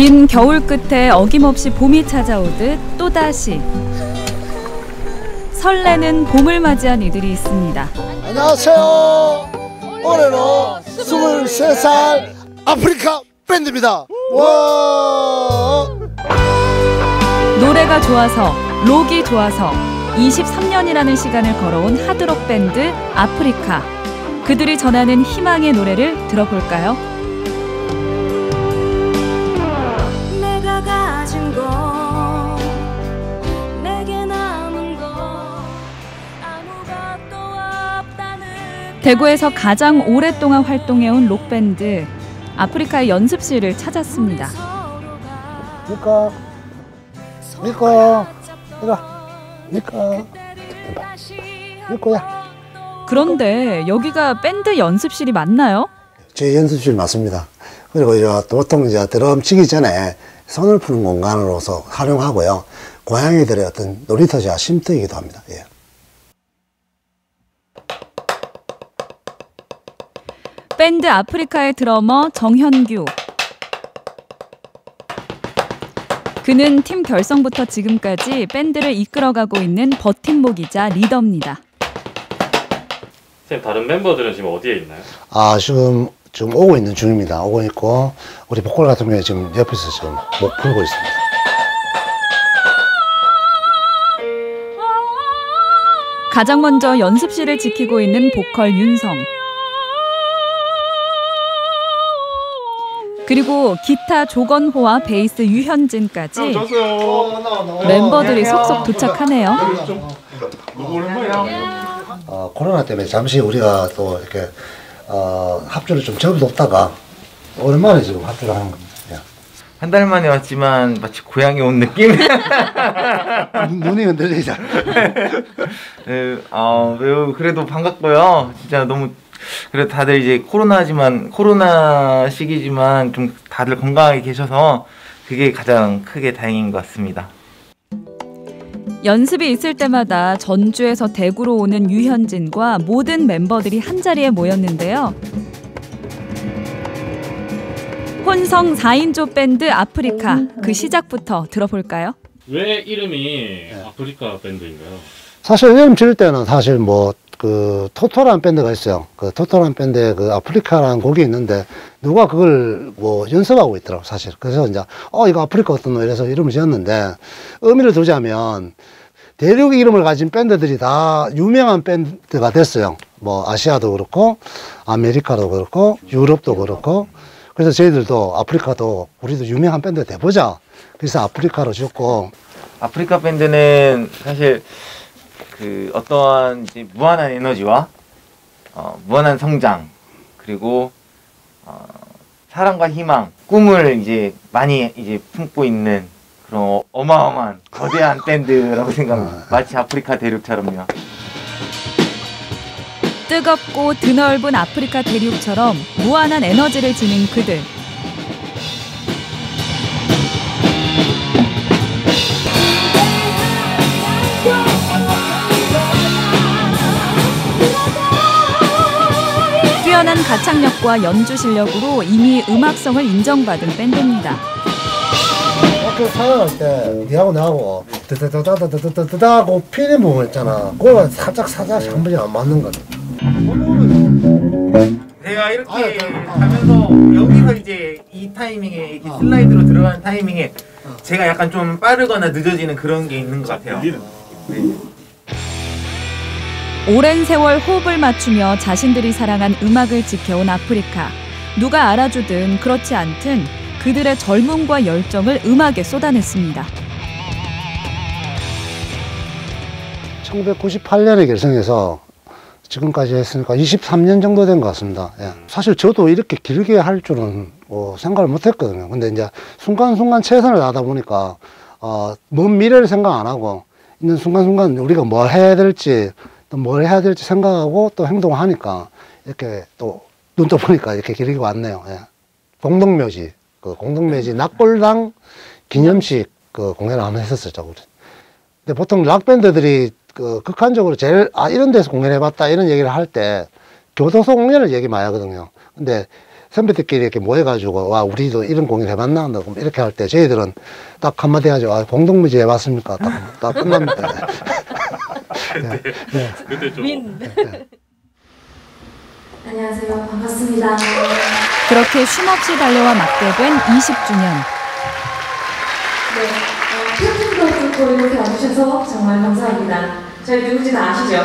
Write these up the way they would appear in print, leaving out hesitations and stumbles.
긴 겨울 끝에 어김없이 봄이 찾아오듯 또다시 설레는 봄을 맞이한 이들이 있습니다. 안녕하세요. 올해는 23살 아프리카 밴드입니다. 와! 노래가 좋아서, 록이 좋아서 23년이라는 시간을 걸어온 하드록 밴드 아프리카. 그들이 전하는 희망의 노래를 들어볼까요? 내가 가진 거, 내게 남은 거 아무것도 없다는. 대구에서 가장 오랫동안 활동해온 록밴드 아프리카의 연습실을 찾았습니다. 니꺼 니꺼 니꺼야. 그런데 여기가 밴드 연습실이 맞나요? 제 연습실 맞습니다. 그리고 이제 보통 이제 드럼 치기 전에 손을 푸는 공간으로서 활용하고요. 고양이들의 어떤 놀이터자 쉼터이기도 합니다. 예. 밴드 아프리카의 드러머 정현규. 그는 팀 결성부터 지금까지 밴드를 이끌어가고 있는 버팀목이자 리더입니다. 선생님, 다른 멤버들은 지금 어디에 있나요? 아, 지금 오고 있는 중입니다. 오고 있고, 우리 보컬 같은 경우에 지금 옆에서 지금 목 풀고 있습니다. 가장 먼저 연습실을 지키고 있는 보컬 윤성. 그리고 기타 조건호와 베이스 유현진까지 멤버들이 속속 도착하네요. 코로나 때문에 잠시 우리가 또 이렇게 합주를 좀 접어뒀다가 오랜만에 지금 합주를 하는 겁니다. 예. 한 달 만에 왔지만 마치 고향에 온 느낌? 눈이 흔들리자. 네, 매우 그래도 반갑고요. 진짜 너무 그래도 다들 이제 코로나 시기지만 좀 다들 건강하게 계셔서 그게 가장 크게 다행인 것 같습니다. 연습이 있을 때마다 전주에서 대구로 오는 유현진과 모든 멤버들이 한자리에 모였는데요. 혼성 4인조 밴드 아프리카, 그 시작부터 들어볼까요? 왜 이름이 아프리카 밴드인가요? 사실 이름 지을 때는 사실 그 토토라는 밴드가 있어요. 그 토토라는 밴드에 그 아프리카라는 곡이 있는데 누가 그걸 연습하고 있더라고 사실. 그래서 이제 이거 아프리카 어떤 거 이래서 이름을 지었는데, 의미를 두자면 대륙 이름을 가진 밴드들이 다 유명한 밴드가 됐어요. 아시아도 그렇고 아메리카도 그렇고 유럽도 그렇고. 그래서 저희들도 아프리카도 우리도 유명한 밴드 돼보자. 그래서 아프리카로 지었고. 아프리카 밴드는 사실 그 어떠한 이제 무한한 에너지와 무한한 성장, 그리고 사랑과 희망, 꿈을 이제 많이 이제 품고 있는 그런 어마어마한 거대한 밴드라고 생각합니다. 마치 아프리카 대륙처럼요. 뜨겁고 드넓은 아프리카 대륙처럼 무한한 에너지를 지닌 그들. 뛰어난 가창력과 연주 실력으로 이미 음악성을 인정받은 밴드입니다. 학교 사랑할 때 니하고 나하고 드드드드드드드드 하고 피는 부분 있잖아. 그거가 살짝 한 번이 안 맞는 거지. 제가 이렇게 가면서 여기서 이제 이 타이밍에 이렇게 슬라이드로 들어가는 타이밍에 제가 약간 좀 빠르거나 늦어지는 그런 게 있는 것 같아요. 네. 오랜 세월 호흡을 맞추며 자신들이 사랑한 음악을 지켜온 아프리카. 누가 알아주든 그렇지 않든 그들의 젊음과 열정을 음악에 쏟아냈습니다. 1998년에 결성해서 지금까지 했으니까 23년 정도 된 것 같습니다. 예. 사실 저도 이렇게 길게 할 줄은 생각을 못 했거든요. 근데 이제 순간순간 최선을 다하다 보니까 먼 미래를 생각 안 하고 있는 순간순간 우리가 뭘 해야 될지 또 뭘 해야 될지 생각하고 또 행동하니까 이렇게 또 눈 떠보니까 이렇게 길게 왔네요. 예. 공동묘지 낙골당 기념식 공연을 한번 했었죠. 근데 보통 락밴드들이 극한적으로 제일 이런 데서 공연해봤다 이런 얘기를 할 때 교도소 공연을 얘기 많이 하거든요. 근데 선배들끼리 이렇게 모여가지고 와 우리도 이런 공연 해봤나 그럼 이렇게 할 때 저희들은 딱 한마디 하죠. 아, 공동묘지 해봤습니까? 딱 끝납니다. 네. 네. 그때 좀 안녕하세요. 반갑습니다. 그렇게 쉼없이 달려와 맞게 된 20주년. 네, 팬분도 듣고 이렇게 와주셔서 정말 감사합니다. 저희 누군지 다 아시죠?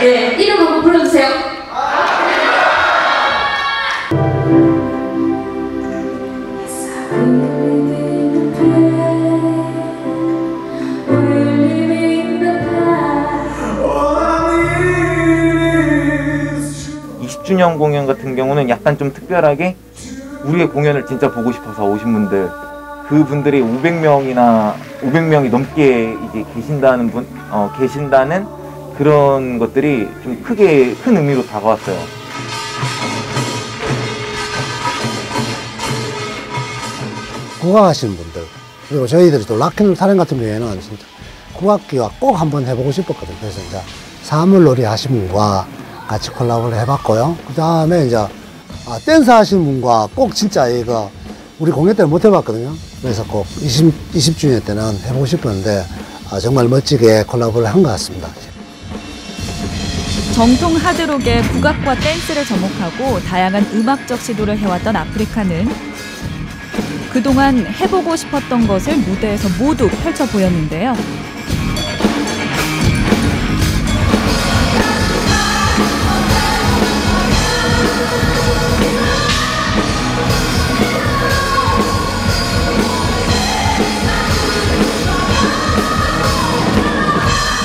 네, 이름 한번 불러주세요. 주년 공연 같은 경우는 약간 좀 특별하게 우리의 공연을 진짜 보고 싶어서 오신 분들, 그분들이 500명이 넘게 이제 계신다는 그런 것들이 좀 큰 의미로 다가왔어요. 국악하시는 분들, 그리고 저희들이 또 락앤롤 타령 같은 경우에는 진짜 국악기와 꼭 한번 해보고 싶었거든요. 그래서 이제 사물놀이 하신 분과 같이 콜라보를 해봤고요. 그 다음에 이제 댄스 하시는 분과 꼭 진짜 이거 우리 공연 때는 못 해봤거든요. 그래서 꼭 20주년 때는 해보고 싶었는데 정말 멋지게 콜라보를 한 것 같습니다. 정통 하드록의 국악과 댄스를 접목하고 다양한 음악적 시도를 해왔던 아프리카는 그동안 해보고 싶었던 것을 무대에서 모두 펼쳐 보였는데요.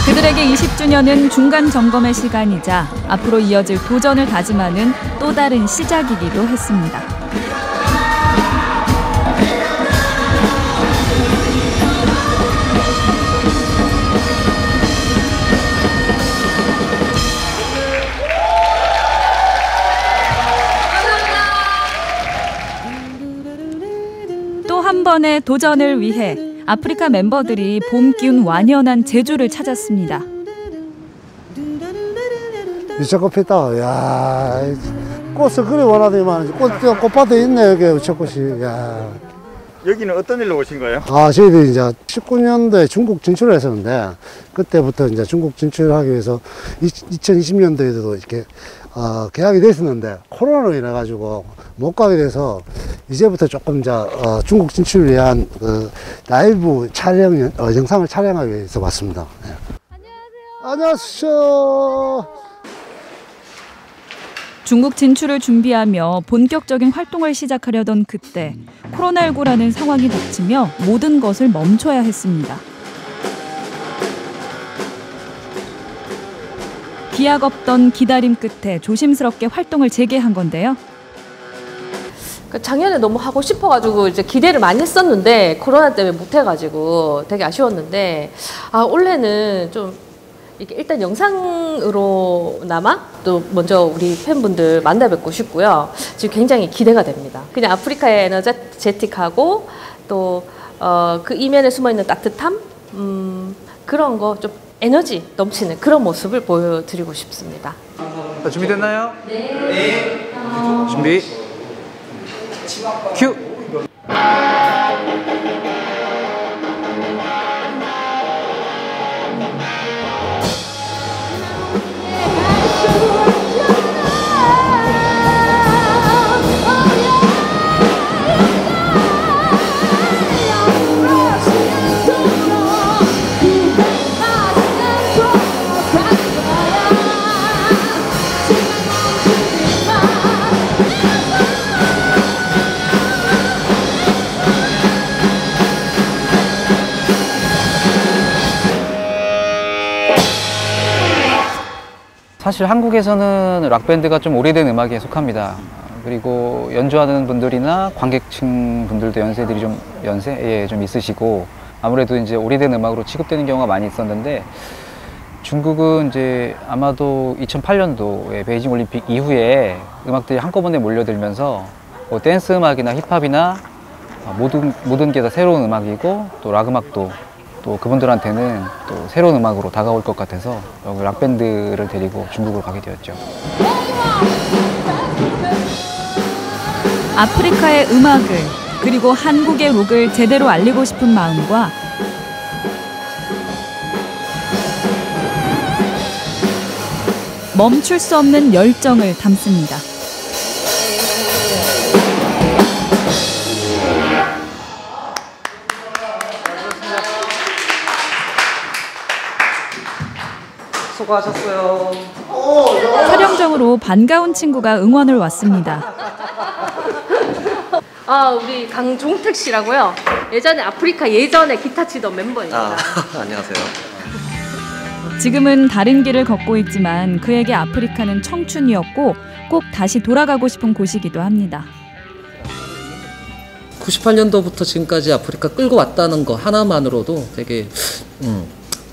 그들에게 20주년은 중간 점검의 시간이자 앞으로 이어질 도전을 다짐하는 또 다른 시작이기도 했습니다. 또 한 번의 도전을 위해 아프리카 멤버들이 봄 기운 완연한 제주를 찾았습니다. 유채꽃 피다. 야, 꽃을 그리 원하더니만 꽃밭에 있네 여기 유채꽃이. 야. 여기는 어떤 일로 오신 거예요? 저희들이 이제 19년도에 중국 진출을 했었는데 그때부터 이제 중국 진출하기 위해서 2020년도에도 이렇게 계약이 됐었는데 코로나로 인해 가지고 못 가게 돼서 이제부터 조금 이제 중국 진출을 위한 그 라이브 촬영 영상을 촬영하기 위해서 왔습니다. 네. 안녕하세요. 중국 진출을 준비하며 본격적인 활동을 시작하려던 그때 코로나19라는 상황이 닥치며 모든 것을 멈춰야 했습니다. 기약 없던 기다림 끝에 조심스럽게 활동을 재개한 건데요. 작년에 너무 하고 싶어가지고 이제 기대를 많이 했었는데 코로나 때문에 못해가지고 되게 아쉬웠는데 올해는 좀 이렇게 일단 영상으로나마 또 먼저 우리 팬분들 만나 뵙고 싶고요. 지금 굉장히 기대가 됩니다. 그냥 아프리카의 에너제틱하고 또 그 이면에 숨어있는 따뜻함 그런 거 좀 에너지 넘치는 그런 모습을 보여드리고 싶습니다. 자, 준비됐나요? 네. 준비. 큐. 사실 한국에서는 락밴드가 좀 오래된 음악에 속합니다. 그리고 연주하는 분들이나 관객층 분들도 연세들이 좀 있으시고 아무래도 이제 오래된 음악으로 취급되는 경우가 많이 있었는데 중국은 이제 아마도 2008년도에 베이징 올림픽 이후에 음악들이 한꺼번에 몰려들면서 뭐 댄스 음악이나 힙합이나 모든 게 다 새로운 음악이고 또 락 음악도 또 그분들한테는 또 새로운 음악으로 다가올 것 같아서 여기 락밴드를 데리고 중국으로 가게 되었죠. 아프리카의 음악을 그리고 한국의 록을 제대로 알리고 싶은 마음과 멈출 수 없는 열정을 담습니다. 수고하셨어요. 촬영장으로 반가운 친구가 응원을 왔습니다. 아, 우리 강종택 씨라고요. 예전에 아프리카 예전에 기타 치던 멤버입니다. 안녕하세요. 지금은 다른 길을 걷고 있지만 그에게 아프리카는 청춘이었고 꼭 다시 돌아가고 싶은 곳이기도 합니다. 98년도부터 지금까지 아프리카 끌고 왔다는 거 하나만으로도 되게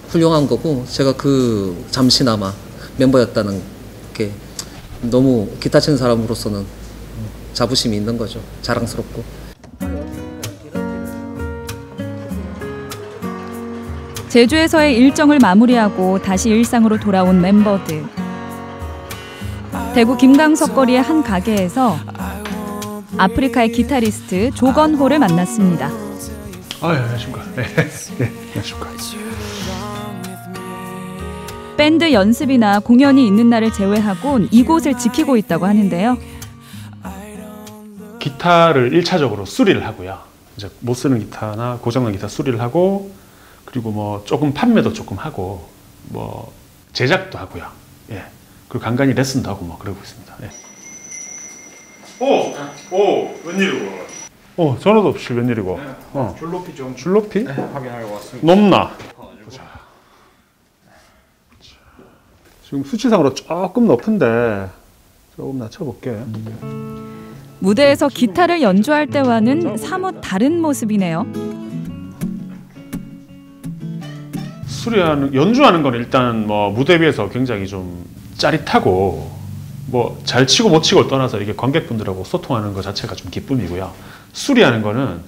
훌륭한 거고, 제가 그 잠시나마 멤버였다는 게 너무 기타 치는 사람으로서는 자부심이 있는 거죠. 자랑스럽고. 제주에서의 일정을 마무리하고 다시 일상으로 돌아온 멤버들. 대구 김강석 거리의 한 가게에서 아프리카의 기타리스트 조건호를 만났습니다. 안녕하십니까. 네, 안녕하십니까. 밴드 연습이나 공연이 있는 날을 제외하곤 이곳을 지키고 있다고 하는데요. 기타를 1차적으로 수리를 하고요. 이제 못 쓰는 기타나 고장난 기타 수리를 하고, 그리고 뭐 조금 판매도 조금 하고, 뭐 제작도 하고요. 예. 그리고 간간히 레슨도 하고 뭐 그러고 있습니다. 예. 웬일이고? 전화도 없이 웬일이고? 네. 줄높이 좀 줄높이? 네, 확인하려고 왔습니다. 높나? 보자. 지금 수치상으로 조금 높은데 조금 낮춰볼게. 무대에서 기타를 연주할 때와는 사뭇 다른 모습이네요. 연주하는 건 일단 뭐 무대 위에서 굉장히 좀 짜릿하고, 뭐 잘 치고 못 치고를 떠나서 이게 관객분들하고 소통하는 것 자체가 좀 기쁨이고요. 수리하는 거는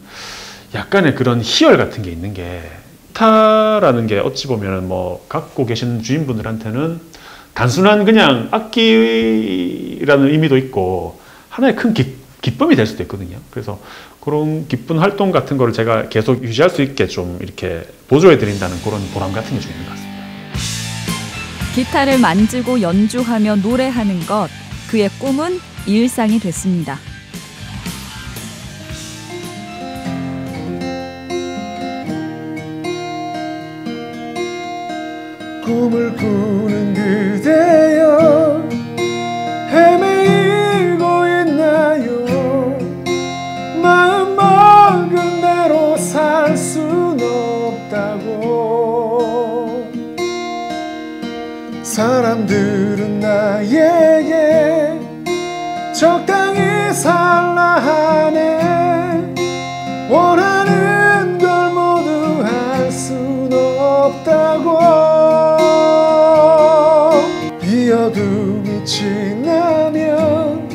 약간의 그런 희열 같은 게 있는 게, 기타라는 게 어찌 보면은 뭐 갖고 계신 주인분들한테는 단순한 그냥 악기라는 의미도 있고 하나의 큰 기쁨이 될 수도 있거든요. 그래서 그런 기쁜 활동 같은 거를 제가 계속 유지할 수 있게 좀 이렇게 보조해 드린다는 그런 보람 같은 게 좀 있는 것 같습니다. 기타를 만지고 연주하며 노래하는 것, 그의 꿈은 일상이 됐습니다. 꿈을 꾸는 그대여 헤매이고 있나요? 마음 먹은 대로 살 순 없다고. 사람들은 나에게 적당히 살라 하네. 원하는 걸 모두 할 순 없다고. 이 어둠이 지나면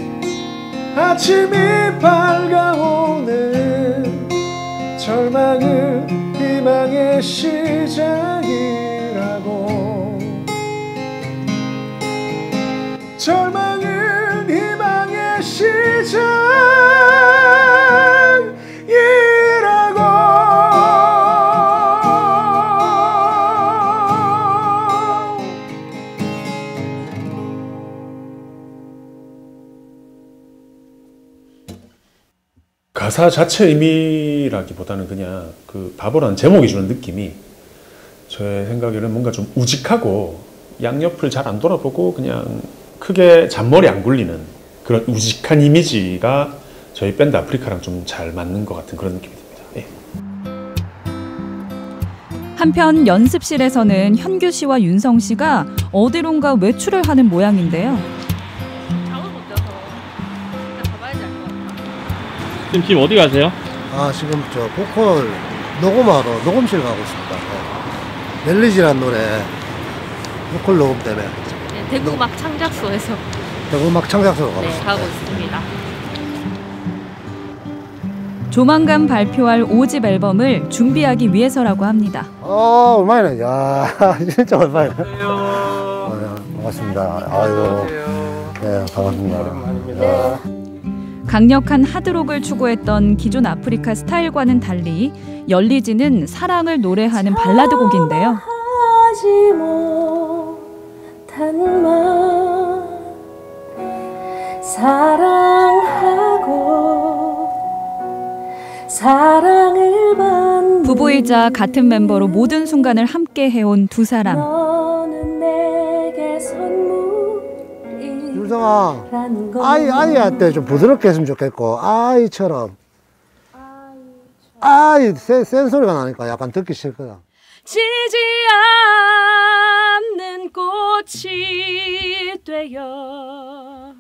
아침이 밝아오네. 절망은 희망의 시작이라고. 절망은 희망의 시작이라고. 가사 자체 의미라기보다는 그냥 그 바보라는 제목이 주는 느낌이, 제 생각에는 뭔가 좀 우직하고 양옆을 잘 안 돌아보고 그냥 크게 잔머리 안 굴리는 그런 우직한 이미지가 저희 밴드 아프리카랑 좀 잘 맞는 것 같은 그런 느낌이 듭니다. 예. 한편 연습실에서는 현규 씨와 윤성 씨가 어디론가 외출을 하는 모양인데요. 지금 어디 가세요? 지금 저 보컬 녹음하러 녹음실 가고 있습니다. 네. 멜리지란 노래 보컬 녹음 때문에. 네, 대구 음악 창작소에서 대구 음악 창작소로 가고 네, 있습니다. 가고 있습니다. 조만간 발표할 5집 앨범을 준비하기 위해서라고 합니다. 얼마나, 야, 진짜 얼마나. 반갑습니다. 아이고. 네, 반갑습니다. 네. 강력한 하드록을 추구했던 기존 아프리카 스타일과는 달리 열리지는 사랑을 노래하는 발라드 곡인데요. 하지 못한 말 사랑하고 사랑을 받는 부부이자 같은 멤버로 모든 순간을 함께 해온 두 사람. 너는 내게 유성아, 아이한테 좀 부드럽게 했으면 좋겠고, 아이처럼. 센 소리가 나니까 약간 듣기 싫거든. 지지 않는 꽃이 되어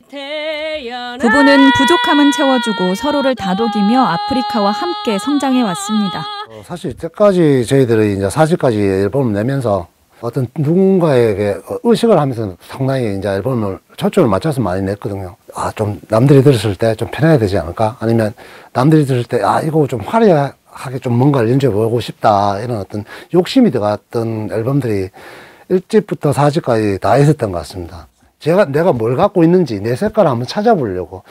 태어나. 부부는 부족함은 채워주고 서로를 다독이며 아프리카와 함께 성장해 왔습니다. 사실 이때까지 저희들이 이제 4집까지 앨범을 내면서 어떤 누군가에게 의식을 하면서 상당히 이제 앨범을 초점을 맞춰서 많이 냈거든요. 좀 남들이 들었을 때 좀 편해야 되지 않을까? 아니면 남들이 들을 때 이거 좀 화려하게 좀 뭔가를 연주해 보고 싶다. 이런 어떤 욕심이 들어갔던 앨범들이 1집부터 4집까지 다 있었던 것 같습니다. 내가 뭘 갖고 있는지 내 색깔을 한번 찾아보려고.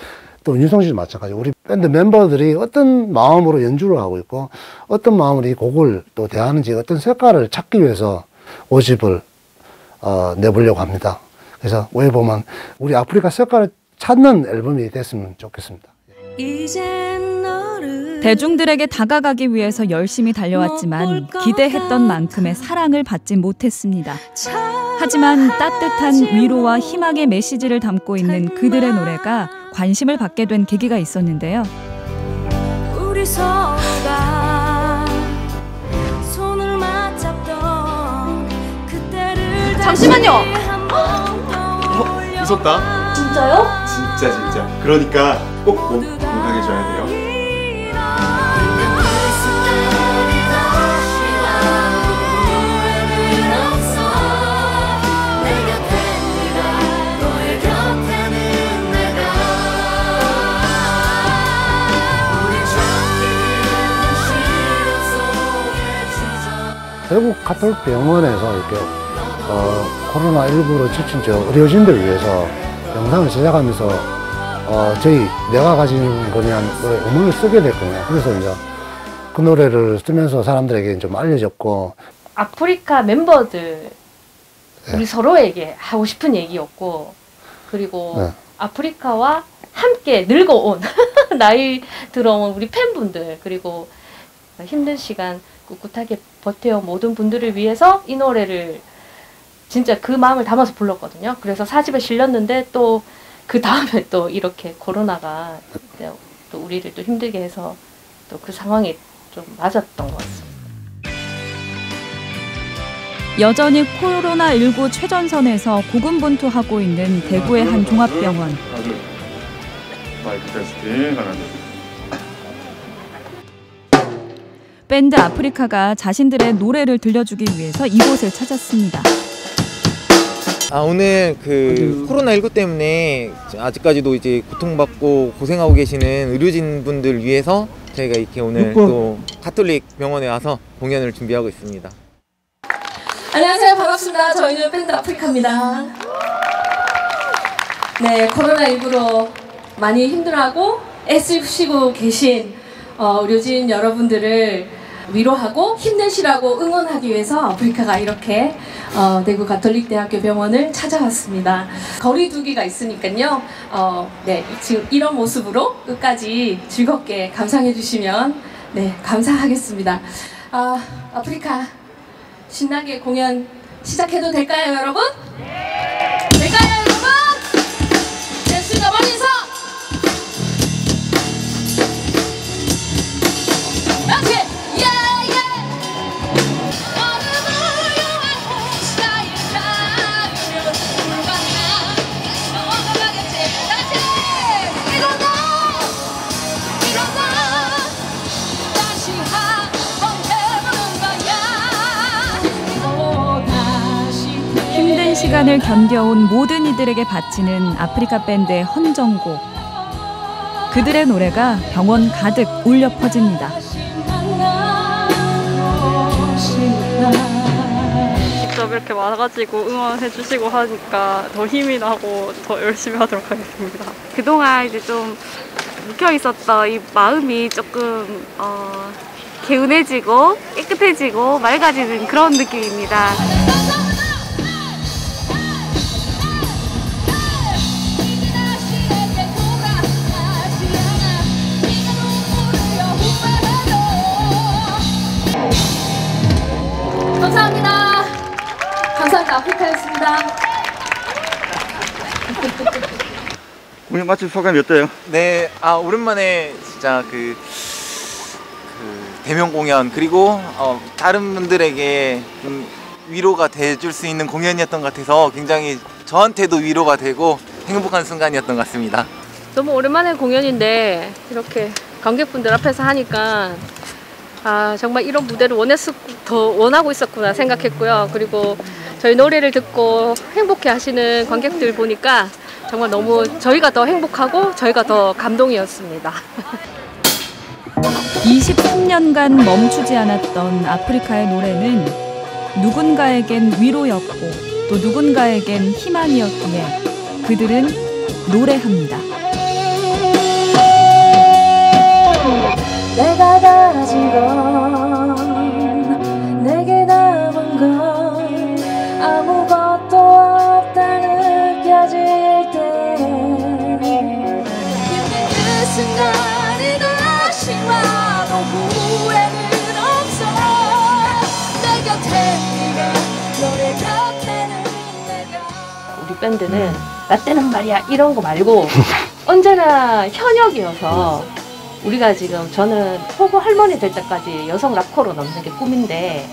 또 윤성 씨도 마찬가지고 우리 밴드 멤버들이 어떤 마음으로 연주를 하고 있고 어떤 마음으로 이 곡을 또 대하는지 어떤 색깔을 찾기 위해서 5집을 내보려고 합니다. 그래서 왜 보면 우리 아프리카 색깔을 찾는 앨범이 됐으면 좋겠습니다. 대중들에게 다가가기 위해서 열심히 달려왔지만 기대했던 만큼의 사랑을 받지 못했습니다. 하지만 따뜻한 위로와 희망의 메시지를 담고 있는 그들의 노래가 관심을 받게 된 계기가 있었는데요. 우리 서로가 손을 맞잡던 그때를 잠시만요. 웃었다. 진짜요? 진짜. 그러니까 꼭 건강해져야 돼요. 대구 가톨릭 병원에서 이렇게 코로나19로 지친 의료진들을 위해서 영상을 제작하면서 내가 가진 거에 대한 음원을 쓰게 됐거든요. 그래서 이제 그 노래를 쓰면서 사람들에게 좀 알려졌고. 아프리카 멤버들 우리 서로에게 하고 싶은 얘기였고, 그리고 아프리카와 함께 늙어온 나이 들어온 우리 팬분들, 그리고 힘든 시간 꿋꿋하게 버텨온 모든 분들을 위해서 이 노래를 진짜 그 마음을 담아서 불렀거든요. 그래서 4집에 실렸는데 또 그 다음에 또 이렇게 코로나가 또 우리를 또 힘들게 해서 또 그 상황이 좀 맞았던 것 같습니다. 여전히 코로나19 최전선에서 고군분투하고 있는 대구의 한 종합병원. 마이크 테스팅 하나. 밴드 아프리카가 자신들의 노래를 들려주기 위해서 이곳을 찾았습니다. 오늘 그 코로나19 때문에 아직까지도 이제 고통받고 고생하고 계시는 의료진 분들 위해서 저희가 이렇게 오늘 또 가톨릭 병원에 와서 공연을 준비하고 있습니다. 안녕하세요. 반갑습니다. 저희는 밴드 아프리카입니다. 네, 코로나19로 많이 힘들어하고 애쓰시고 계신 의료진 여러분들을 위로하고 힘내시라고 응원하기 위해서 아프리카가 이렇게 대구 가톨릭대학교 병원을 찾아왔습니다. 거리두기가 있으니까요. 네, 지금 이런 모습으로 끝까지 즐겁게 감상해 주시면 감사하겠습니다. 아프리카 신나게 공연 시작해도 될까요, 여러분? 될까요, 여러분? 됐습니다. 멀리 인사! 이렇게! 힘든 시간을 견뎌온 모든 이들에게 바치는 아프리카 밴드의 헌정곡. 그들의 노래가 병원 가득 울려 퍼집니다. 직접 이렇게 와가지고 응원해주시고 하니까 더 힘이 나고 더 열심히 하도록 하겠습니다. 그동안 이제 좀 묵혀 있었던 이 마음이 조금 개운해지고 깨끗해지고 맑아지는 그런 느낌입니다. 감사합니다. 감사합니다. 아프리카였습니다. 오늘 마침 소감이 어때요? 네, 오랜만에 진짜 그 대면 공연 그리고 다른 분들에게 좀 위로가 돼줄 수 있는 공연이었던 것 같아서 굉장히 저한테도 위로가 되고 행복한 순간이었던 것 같습니다. 너무 오랜만에 공연인데 이렇게 관객분들 앞에서 하니까 정말 이런 무대를 더 원하고 있었구나 생각했고요. 그리고 저희 노래를 듣고 행복해 하시는 관객들 보니까 정말 너무 저희가 더 행복하고 저희가 더 감동이었습니다. 23년간 멈추지 않았던 아프리카의 노래는 누군가에겐 위로였고 또 누군가에겐 희망이었기에 그들은 노래합니다. 내가 가진 건 내게 남은 건 아무것도 없다 느껴질 때 힘든 그 순간이 다시 와도 후회는 없어 내 곁에 네가 너의 곁에는 내가 우리 밴드는 나 때는 말이야 이런 거 말고 언제나 현역이어서 우리가 지금 저는 포구 할머니 될 때까지 여성 락커로 남는 게 꿈인데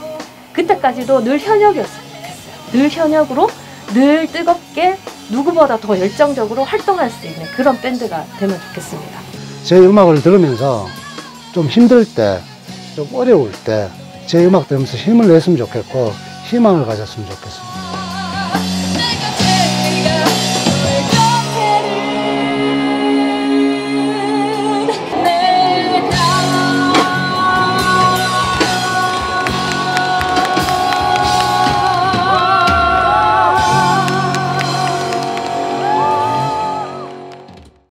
그때까지도 늘 현역이었으면 좋겠어요. 늘 현역으로 늘 뜨겁게 누구보다 더 열정적으로 활동할 수 있는 그런 밴드가 되면 좋겠습니다. 제 음악을 들으면서 좀 힘들 때, 좀 어려울 때 제 음악 들으면서 힘을 냈으면 좋겠고 희망을 가졌으면 좋겠습니다.